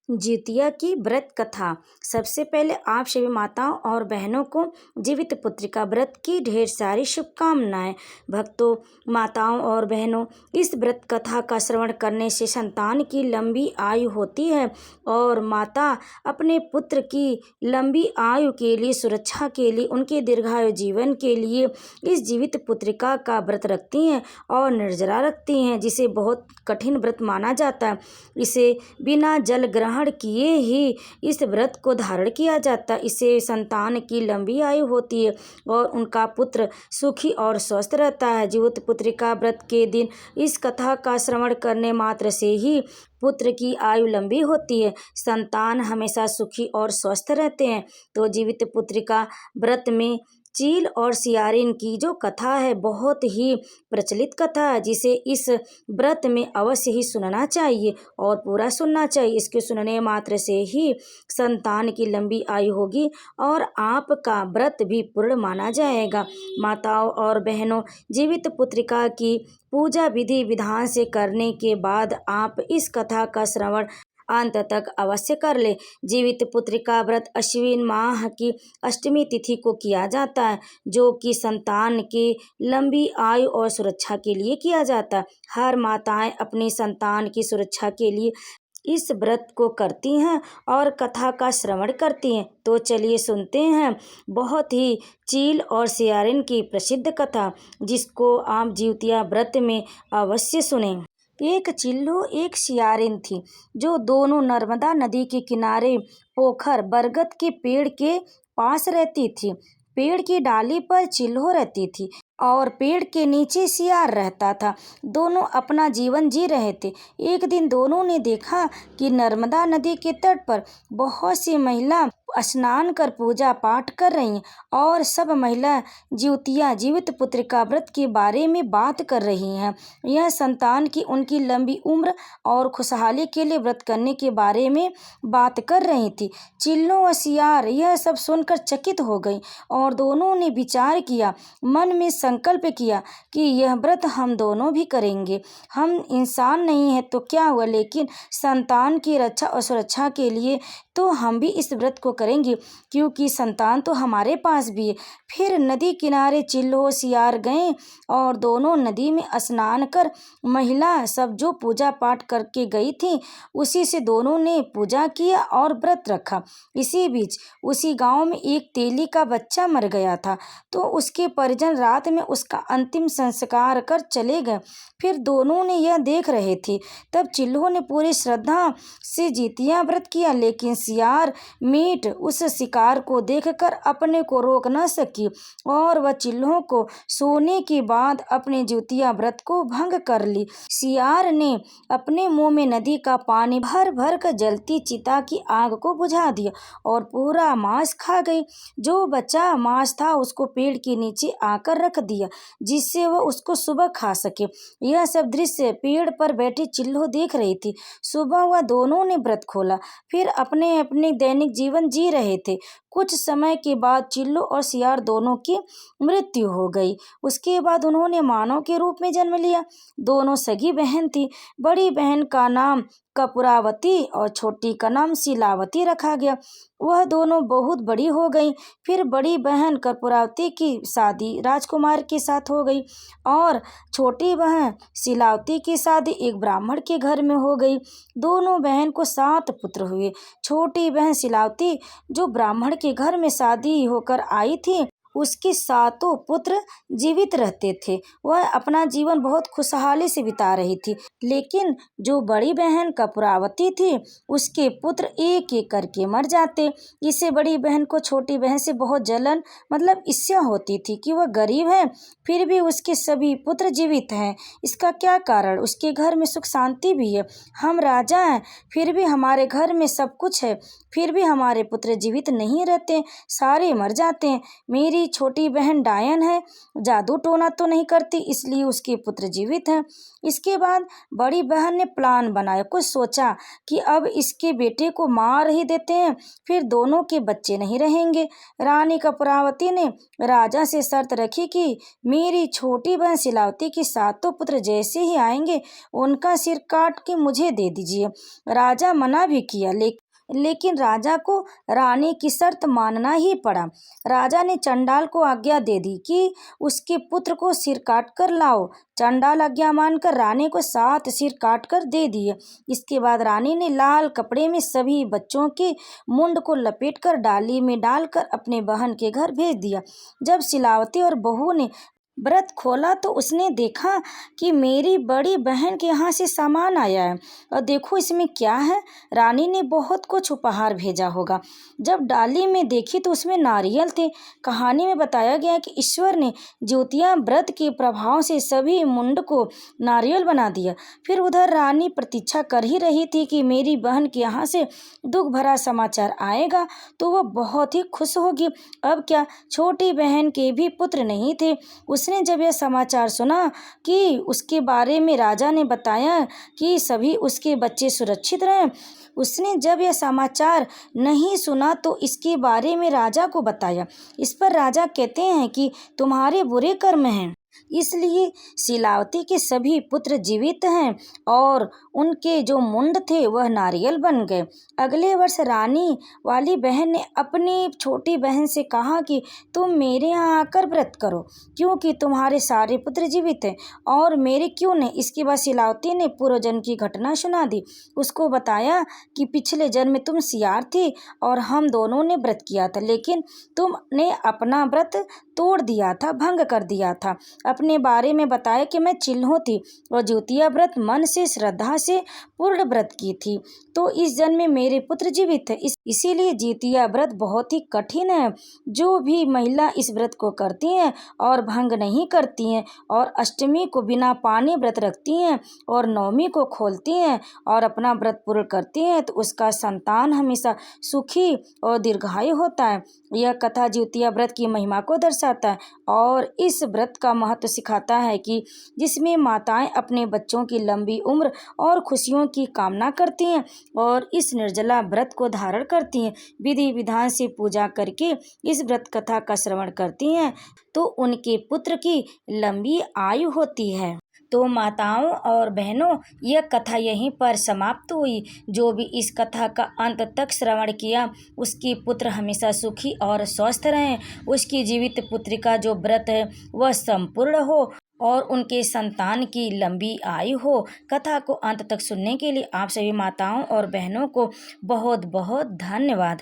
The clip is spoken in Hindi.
जितिया की व्रत कथा। सबसे पहले आप सभी माताओं और बहनों को जीवित पुत्रिका व्रत की ढेर सारी शुभकामनाएं। भक्तों, माताओं और बहनों, इस व्रत कथा का श्रवण करने से संतान की लंबी आयु होती है और माता अपने पुत्र की लंबी आयु के लिए, सुरक्षा के लिए, उनके दीर्घायु जीवन के लिए इस जीवित पुत्रिका का व्रत रखती हैं और निर्जरा रखती हैं, जिसे बहुत कठिन व्रत माना जाता है। इसे बिना जल ग्रहण किए ही इस व्रत को धारण किया जाता। इससे संतान की लंबी आयु होती है और उनका पुत्र सुखी और स्वस्थ रहता है। जीवित पुत्रिका व्रत के दिन इस कथा का श्रवण करने मात्र से ही पुत्र की आयु लंबी होती है, संतान हमेशा सुखी और स्वस्थ रहते हैं। तो जीवित पुत्रिका व्रत में चील और सियारिन की जो कथा है, बहुत ही प्रचलित कथा है, जिसे इस व्रत में अवश्य ही सुनना चाहिए और पूरा सुनना चाहिए। इसके सुनने मात्र से ही संतान की लंबी आयु होगी और आपका व्रत भी पूर्ण माना जाएगा। माताओं और बहनों, जीवित पुत्रिका की पूजा विधि विधान से करने के बाद आप इस कथा का श्रवण अंत तक अवश्य कर ले। जीवित पुत्रिका व्रत अश्विन माह की अष्टमी तिथि को किया जाता है, जो कि संतान की लंबी आयु और सुरक्षा के लिए किया जाता है। हर माताएं अपनी संतान की सुरक्षा के लिए इस व्रत को करती हैं और कथा का श्रवण करती हैं। तो चलिए सुनते हैं बहुत ही चील और सियारिन की प्रसिद्ध कथा, जिसको आप जितिया व्रत में अवश्य सुनें। एक चिल्लो एक सियारिन थी, जो दोनों नर्मदा नदी के किनारे पोखर बरगद के पेड़ के पास रहती थी। पेड़ की डाली पर चिल्लो रहती थी और पेड़ के नीचे सियार रहता था। दोनों अपना जीवन जी रहे थे। एक दिन दोनों ने देखा कि नर्मदा नदी के तट पर बहुत सी महिला स्नान कर पूजा पाठ कर रही हैं और सब महिला जितिया जीवित पुत्रिका व्रत के बारे में बात कर रही हैं। यह संतान की उनकी लंबी उम्र और खुशहाली के लिए व्रत करने के बारे में बात कर रही थी। चिल्लो और सियार यह सब सुनकर चकित हो गई और दोनों ने विचार किया, मन में संकल्प किया कि यह व्रत हम दोनों भी करेंगे। हम इंसान नहीं है तो क्या हुआ, लेकिन संतान की रक्षा और सुरक्षा के लिए तो हम भी इस व्रत को करेंगे, क्योंकि संतान तो हमारे पास भी है। फिर नदी किनारे चिल्लो सियार गए और दोनों नदी में स्नान कर महिला सब जो पूजा पाठ करके गई थी, उसी से दोनों ने पूजा किया और व्रत रखा। इसी बीच उसी गांव में एक तेली का बच्चा मर गया था, तो उसके परिजन रात में उसका अंतिम संस्कार कर चले गए। फिर दोनों ने यह देख रहे थे, तब चिल्लो ने पूरी श्रद्धा से जितिया व्रत किया, लेकिन सियार मीट उस शिकार को देखकर अपने को रोक न सकी और वह चिल्लो को सोने के बाद अपने जितिया व्रत को भंग कर ली। सियार ने अपने मुंह में नदी का पानी भर भर कर जलती चिता की आग को बुझा दिया और पूरा मांस खा गई। जो बचा मांस था उसको पेड़ के नीचे आकर रख दिया, जिससे वह उसको सुबह खा सके। यह सब दृश्य पेड़ पर बैठी चिल्लो देख रही थी। सुबह वह दोनों ने व्रत खोला, फिर अपने अपने दैनिक जीवन जी रहे थे। कुछ समय के बाद चिल्लो और सियार दोनों की मृत्यु हो गई। उसके बाद उन्होंने मानव के रूप में जन्म लिया। दोनों सगी बहन थी। बड़ी बहन का नाम कपूरावती और छोटी का नाम शीलावती रखा गया। वह दोनों बहुत बड़ी हो गई। फिर बड़ी बहन कपूरावती की शादी राजकुमार के साथ हो गई और छोटी बहन शीलावती की शादी एक ब्राह्मण के घर में हो गई। दोनों बहन को 7 पुत्र हुए। छोटी बहन शीलावती जो ब्राह्मण के घर में शादी होकर आई थी, उसके 7 पुत्र जीवित रहते थे। वह अपना जीवन बहुत खुशहाली से बिता रही थी, लेकिन जो बड़ी बहन कपूरावती थी, उसके पुत्र एक एक करके मर जाते। इससे बड़ी बहन को छोटी बहन से बहुत जलन ईर्ष्या होती थी कि वह गरीब है, फिर भी उसके सभी पुत्र जीवित हैं। इसका क्या कारण? उसके घर में सुख शांति भी है, हम राजा हैं, फिर भी हमारे घर में सब कुछ है, फिर भी हमारे पुत्र जीवित नहीं रहते, सारे मर जाते हैं। मेरी उसकी छोटी बहन डायन है, जादू टोना तो नहीं करती, इसलिए उसके पुत्र जीवित हैं। इसके बाद बड़ी बहन ने प्लान बनाया, कुछ सोचा कि अब इसके बेटे को मार ही देते हैं, फिर दोनों के बच्चे नहीं रहेंगे। रानी कपूरावती ने राजा से शर्त रखी कि मेरी छोटी बहन शिलावती के सातों पुत्र जैसे ही आएंगे उनका सिर काट के मुझे दे दीजिए। राजा मना भी किया, लेकिन राजा को रानी की शर्त मानना ही पड़ा। राजा ने चंडाल को आज्ञा दे दी कि उसके पुत्र को सिर काट कर लाओ। चंडाल आज्ञा मानकर रानी को 7 सिर काट कर दे दिए। इसके बाद रानी ने लाल कपड़े में सभी बच्चों के मुंड को लपेटकर डाली में डालकर अपने बहन के घर भेज दिया। जब शिलावती और बहू ने व्रत खोला तो उसने देखा कि मेरी बड़ी बहन के यहाँ से सामान आया है, और देखो इसमें क्या है। रानी ने बहुत कुछ उपहार भेजा होगा। जब डाली में देखी तो उसमें नारियल थे। कहानी में बताया गया कि ईश्वर ने ज्योतिया व्रत के प्रभाव से सभी मुंड को नारियल बना दिया। फिर उधर रानी प्रतीक्षा कर ही रही थी कि मेरी बहन के यहाँ से दुख भरा समाचार आएगा तो वह बहुत ही खुश होगी। अब क्या, छोटी बहन के भी पुत्र नहीं थे। उसने जब यह समाचार सुना कि उसके बारे में राजा ने बताया कि सभी उसके बच्चे सुरक्षित रहें, उसने जब यह समाचार नहीं सुना तो इसके बारे में राजा को बताया। इस पर राजा कहते हैं कि तुम्हारे बुरे कर्म हैं, इसलिए शिलावती के सभी पुत्र जीवित हैं और उनके जो मुंड थे वह नारियल बन गए। अगले वर्ष रानी वाली बहन ने अपनी छोटी बहन से कहा कि तुम मेरे यहाँ आकर व्रत करो, क्योंकि तुम्हारे सारे पुत्र जीवित हैं और मेरे क्यों नहीं। इसके बाद शिलावती ने पूर्व जन्म की घटना सुना दी। उसको बताया कि पिछले जन्म में तुम सियार थी और हम दोनों ने व्रत किया था, लेकिन तुमने अपना व्रत तोड़ दिया था, भंग कर दिया था। अपने बारे में बताया कि मैं चिल्हो थी और ज्योतिया व्रत मन से श्रद्धा से पूर्ण व्रत की थी, तो इस जन्म में मेरे पुत्र जीवित है। इसीलिए ज्योतिया व्रत बहुत ही कठिन है। जो भी महिला इस व्रत को करती हैं और भंग नहीं करती हैं और अष्टमी को बिना पानी व्रत रखती हैं और नवमी को खोलती हैं और अपना व्रत पूर्ण करती हैं तो उसका संतान हमेशा सुखी और दीर्घायु होता है। यह कथा ज्योतिया व्रत की महिमा को दर्शाता है और इस व्रत का महत्व सिखाता है कि जिसमें माताएं अपने बच्चों की लंबी उम्र और खुशियों की कामना करती हैं और इस निर्जला व्रत को धारण करती हैं, विधि विधान से पूजा करके इस व्रत कथा का श्रवण करती हैं तो उनके पुत्र की लंबी आयु होती है। तो माताओं और बहनों, यह कथा यहीं पर समाप्त हुई। जो भी इस कथा का अंत तक श्रवण किया उसके पुत्र हमेशा सुखी और स्वस्थ रहें, उसकी जीवित पुत्री का जो व्रत है वह संपूर्ण हो और उनके संतान की लंबी आयु हो। कथा को अंत तक सुनने के लिए आप सभी माताओं और बहनों को बहुत बहुत धन्यवाद।